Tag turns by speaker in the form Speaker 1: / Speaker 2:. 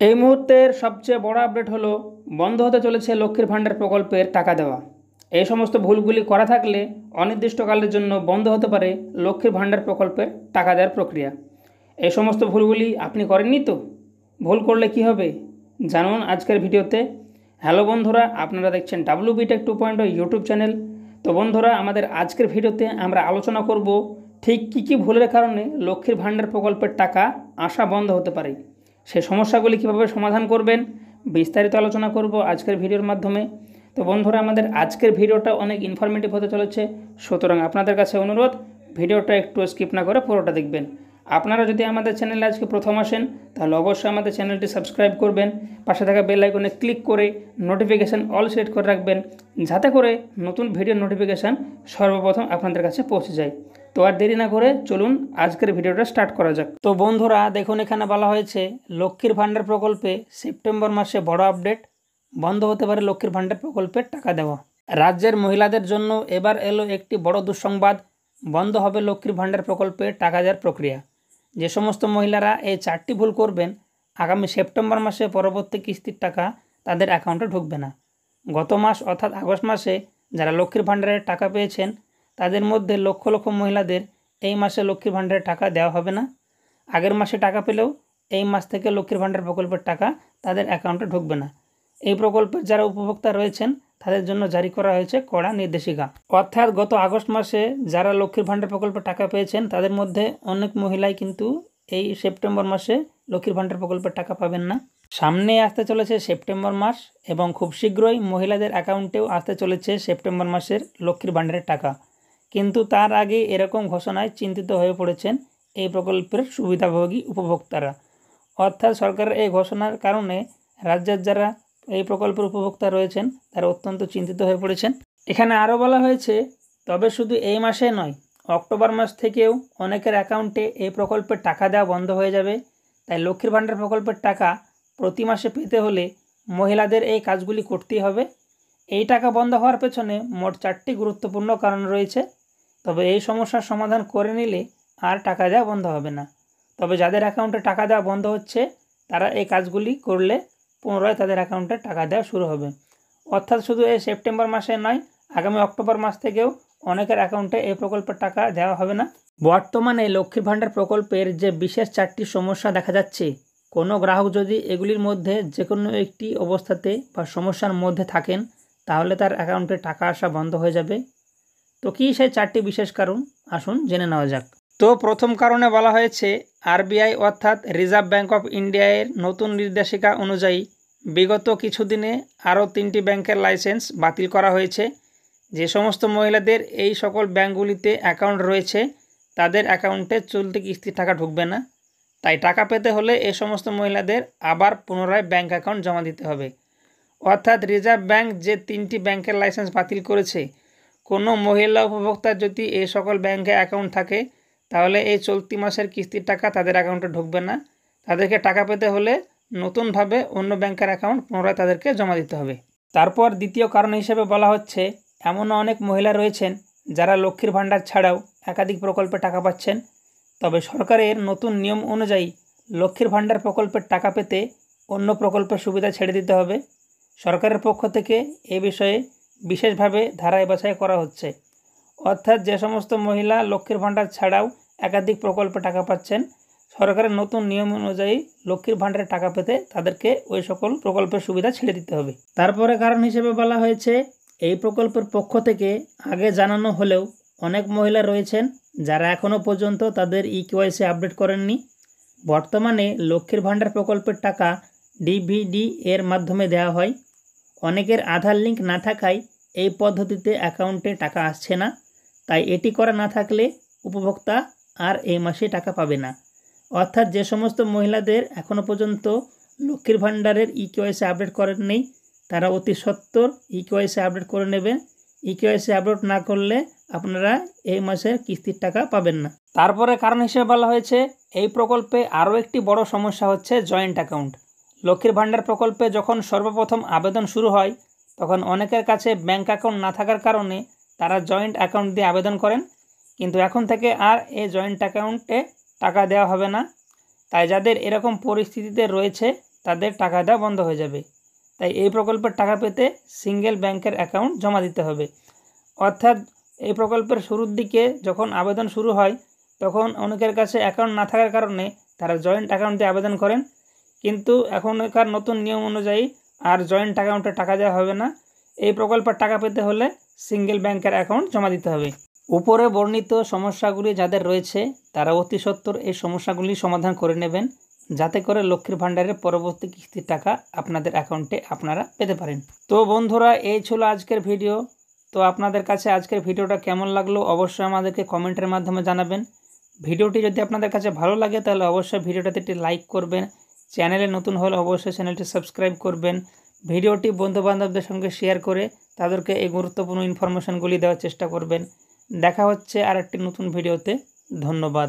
Speaker 1: এই মুহূর্তের সবচেয়ে বড় আপডেট হলো বন্ধ হতে চলেছে লক্ষ্মীর ভাণ্ডার প্রকল্পের টাকা দেওয়া। এই সমস্ত ভুলগুলি করা থাকলে অনির্দিষ্টকালের জন্য বন্ধ হতে পারে লক্ষ্মীর ভাণ্ডার প্রকল্পের টাকা দেওয়ার প্রক্রিয়া। এই সমস্ত ভুলগুলি আপনি করেননি তো? ভুল করলে কি হবে জানুন আজকের ভিডিওতে। হ্যালো বন্ধুরা, আপনারা দেখছেন WB Tech 2.0 ইউটিউব চ্যানেল। তো বন্ধুরা, আমাদের আজকের ভিডিওতে আমরা আলোচনা করব ঠিক কী ভুলের কারণে লক্ষ্মীর ভাণ্ডার প্রকল্পের টাকা আসা বন্ধ হতে পারে, সেই সমস্যাগুলি কীভাবে সমাধান করবেন বিস্তারিত আলোচনা করব আজকের ভিডিওর মাধ্যমে। তো বন্ধুরা, আমাদের আজকের ভিডিওটা অনেক ইনফরমেটিভ হতে চলেছে, সুতরাং আপনাদের কাছে অনুরোধ ভিডিওটা একটু স্কিপ না করে পুরোটা দেখবেন। আপনারা যদি আমাদের চ্যানেলে আজকে প্রথম আসেন তাহলে অবশ্যই আমাদের চ্যানেলটি সাবস্ক্রাইব করবেন, পাশে থাকা বেল আইকনে ক্লিক করে নোটিফিকেশান অল সেট করে রাখবেন, যাতে করে নতুন ভিডিওর নোটিফিকেশান সর্বপ্রথম আপনাদের কাছে পৌঁছে যায়। তো আর দেরি না করে চলুন আজকের ভিডিওটা স্টার্ট করা যাক। তো বন্ধুরা দেখুন, এখানে বলা হয়েছে লক্ষ্মীর ভাণ্ডার প্রকল্পে সেপ্টেম্বর মাসে বড় আপডেট, বন্ধ হতে পারে লক্ষ্মীর ভাণ্ডার প্রকল্পের টাকা দেওয়া। রাজ্যের মহিলাদের জন্য এবার এলো একটি বড় দুঃসংবাদ, বন্ধ হবে লক্ষ্মীর ভাণ্ডার প্রকল্পে টাকা দেওয়ার প্রক্রিয়া। যে সমস্ত মহিলারা এই 4টি ভুল করবেন, আগামী সেপ্টেম্বর মাসে পরবর্তী কিস্তির টাকা তাদের অ্যাকাউন্টে ঢুকবে না। গত মাস অর্থাৎ আগস্ট মাসে যারা লক্ষ্মীর ভাণ্ডারের টাকা পেয়েছেন তাদের মধ্যে লক্ষ লক্ষ মহিলাদের এই মাসে লক্ষ্মীর ভাণ্ডারের টাকা দেওয়া হবে না। আগের মাসে টাকা পেলেও এই মাস থেকে লক্ষ্মীর ভাণ্ডার প্রকল্পের টাকা তাদের অ্যাকাউন্টে ঢুকবে না। এই প্রকল্পের যারা উপভোক্তা রয়েছেন তাদের জন্য জারি করা হয়েছে কড়া নির্দেশিকা। অর্থাৎ গত আগস্ট মাসে যারা লক্ষ্মীর ভাণ্ডার প্রকল্পের টাকা পেয়েছেন তাদের মধ্যে অনেক মহিলাই কিন্তু এই সেপ্টেম্বর মাসে লক্ষ্মীর ভাণ্ডার প্রকল্পের টাকা পাবেন না। সামনে আসতে চলেছে সেপ্টেম্বর মাস এবং খুব শীঘ্রই মহিলাদের অ্যাকাউন্টেও আসতে চলেছে সেপ্টেম্বর মাসের লক্ষ্মীর ভাণ্ডারের টাকা। কিন্তু তার আগে এরকম ঘোষণায় চিন্তিত হয়ে পড়েছেন এই প্রকল্পের সুবিধাভোগী উপভোক্তারা। অর্থাৎ সরকারের এই ঘোষণার কারণে রাজ্যের যারা এই প্রকল্পের উপভোক্তা রয়েছেন তারা অত্যন্ত চিন্তিত হয়ে পড়েছেন। এখানে আরও বলা হয়েছে, তবে শুধু এই মাসে নয়, অক্টোবর মাস থেকেও অনেকের অ্যাকাউন্টে এই প্রকল্পের টাকা দেওয়া বন্ধ হয়ে যাবে। তাই লক্ষ্মীর ভাণ্ডার প্রকল্পের টাকা প্রতি মাসে পেতে হলে মহিলাদের এই কাজগুলি করতেই হবে। এই টাকা বন্ধ হওয়ার পেছনে মোট 4টি গুরুত্বপূর্ণ কারণ রয়েছে। তবে এই সমস্যার সমাধান করে নিলে আর টাকা দেওয়া বন্ধ হবে না। তবে যাদের অ্যাকাউন্টে টাকা দেওয়া বন্ধ হচ্ছে তারা এই কাজগুলি করলে পুনরায় তাদের অ্যাকাউন্টে টাকা দেওয়া শুরু হবে। অর্থাৎ শুধু এই সেপ্টেম্বর মাসে নয়, আগামী অক্টোবর মাস থেকেও অনেকের অ্যাকাউন্টে এই প্রকল্পের টাকা দেওয়া হবে না। বর্তমানে লক্ষ্মীর ভাণ্ডার প্রকল্পের যে বিশেষ 4টি সমস্যা দেখা যাচ্ছে, কোনো গ্রাহক যদি এগুলির মধ্যে যে কোনো একটি অবস্থাতে বা সমস্যার মধ্যে থাকেন তাহলে তার অ্যাকাউন্টে টাকা আসা বন্ধ হয়ে যাবে। তো কী সেই 4টি বিশেষ কারণ, আসুন জেনে নেওয়া যাক। তো প্রথম কারণে বলা হয়েছে RBI অর্থাৎ রিজার্ভ ব্যাঙ্ক অফ ইন্ডিয়ার নতুন নির্দেশিকা অনুযায়ী বিগত কিছুদিনে আরও 3টি ব্যাংকের লাইসেন্স বাতিল করা হয়েছে। যে সমস্ত মহিলাদের এই সকল ব্যাঙ্কগুলিতে অ্যাকাউন্ট রয়েছে তাদের অ্যাকাউন্টে চলতি কিস্তির টাকা ঢুকবে না। তাই টাকা পেতে হলে এই সমস্ত মহিলাদের আবার পুনরায় ব্যাঙ্ক অ্যাকাউন্ট জমা দিতে হবে। অর্থাৎ রিজার্ভ ব্যাঙ্ক যে 3টি ব্যাংকের লাইসেন্স বাতিল করেছে, কোনো মহিলা উপভোক্তার যদি এই সকল ব্যাংকে অ্যাকাউন্ট থাকে তাহলে এই চলতি মাসের কিস্তির টাকা তাদের অ্যাকাউন্টে ঢুকবে না। তাদেরকে টাকা পেতে হলে নতুনভাবে অন্য ব্যাংকের অ্যাকাউন্ট পুনরায় তাদেরকে জমা দিতে হবে। তারপর দ্বিতীয় কারণ হিসেবে বলা হচ্ছে, এমনও অনেক মহিলা রয়েছেন যারা লক্ষ্মীর ভাণ্ডার ছাড়াও একাধিক প্রকল্পে টাকা পাচ্ছেন। তবে সরকারের নতুন নিয়ম অনুযায়ী লক্ষ্মীর ভাণ্ডার প্রকল্পের টাকা পেতে অন্য প্রকল্পের সুবিধা ছেড়ে দিতে হবে। সরকারের পক্ষ থেকে এ বিষয়ে বিশেষভাবে ধারায় বাছাই করা হচ্ছে। অর্থাৎ যে সমস্ত মহিলা লক্ষ্মীর ভাণ্ডার ছাড়াও একাধিক প্রকল্পে টাকা পাচ্ছেন, সরকারের নতুন নিয়ম অনুযায়ী লক্ষ্মীর ভাণ্ডারের টাকা পেতে তাদেরকে ওই সকল প্রকল্পের সুবিধা ছেড়ে দিতে হবে। তারপরে কারণ হিসেবে বলা হয়েছে, এই প্রকল্পের পক্ষ থেকে আগে জানানো হলেও অনেক মহিলা রয়েছেন যারা এখনও পর্যন্ত তাদের EKYC আপডেট করেননি। বর্তমানে লক্ষ্মীর ভাণ্ডার প্রকল্পের টাকা DVD এর মাধ্যমে দেওয়া হয়। অনেকের আধার লিঙ্ক না থাকায় এই পদ্ধতিতে অ্যাকাউন্টে টাকা আসছে না। তাই এটি করা না থাকলে উপভোক্তা আর এই মাসে টাকা পাবে না। অর্থাৎ যে সমস্ত মহিলাদের এখনও পর্যন্ত লক্ষ্মীর ভাণ্ডারের EKYC আপডেট করেন নেই তারা অতি সত্বর EKYC আপডেট করে নেবেন। EKYC আপডেট না করলে আপনারা এই মাসের কিস্তির টাকা পাবেন না। তারপরে কারণ হিসেবে বলা হয়েছে, এই প্রকল্পে আরও একটি বড় সমস্যা হচ্ছে জয়েন্ট অ্যাকাউন্ট। লক্ষ্মীর ভাণ্ডার প্রকল্পে যখন সর্বপ্রথম আবেদন শুরু হয় তখন অনেকের কাছে ব্যাঙ্ক অ্যাকাউন্ট না থাকার কারণে তারা জয়েন্ট অ্যাকাউন্ট দিয়ে আবেদন করেন, কিন্তু এখন থেকে আর এই জয়েন্ট অ্যাকাউন্টে টাকা দেওয়া হবে না। তাই যাদের এরকম পরিস্থিতিতে রয়েছে তাদের টাকা দেওয়া বন্ধ হয়ে যাবে। তাই এই প্রকল্পের টাকা পেতে সিঙ্গেল ব্যাংকের অ্যাকাউন্ট জমা দিতে হবে। অর্থাৎ এই প্রকল্পের শুরুর দিকে যখন আবেদন শুরু হয় তখন অনেকের কাছে অ্যাকাউন্ট না থাকার কারণে তারা জয়েন্ট অ্যাকাউন্ট দিয়ে আবেদন করেন, কিন্তু এখনকার নতুন নিয়ম অনুযায়ী আর জয়েন্ট অ্যাকাউন্টে টাকা দেওয়া হবে না। এই প্রকল্পের টাকা পেতে হলে সিঙ্গেল ব্যাংকের অ্যাকাউন্ট জমা দিতে হবে। উপরে বর্ণিত সমস্যাগুলি যাদের রয়েছে তারা অতি সত্বর এই সমস্যাগুলি সমাধান করে নেবেন, যাতে করে লক্ষ্মীর ভাণ্ডারের পরবর্তী কিস্তির টাকা আপনাদের অ্যাকাউন্টে আপনারা পেতে পারেন। তো বন্ধুরা, এই ছিল আজকের ভিডিও। তো আপনাদের কাছে আজকের ভিডিওটা কেমন লাগলো অবশ্যই আমাদেরকে কমেন্টের মাধ্যমে জানাবেন। ভিডিওটি যদি আপনাদের কাছে ভালো লাগে তাহলে অবশ্যই ভিডিওটাতে একটি লাইক করবেন। চ্যানেলে নতুন হলে অবশ্যই চ্যানেলটি সাবস্ক্রাইব করবেন। ভিডিওটি বন্ধুবান্ধবদের সঙ্গে শেয়ার করে তাদেরকে এই গুরুত্বপূর্ণ ইনফরমেশনগুলি দেওয়ার চেষ্টা করবেন। দেখা হচ্ছে আরেকটি নতুন ভিডিওতে। ধন্যবাদ।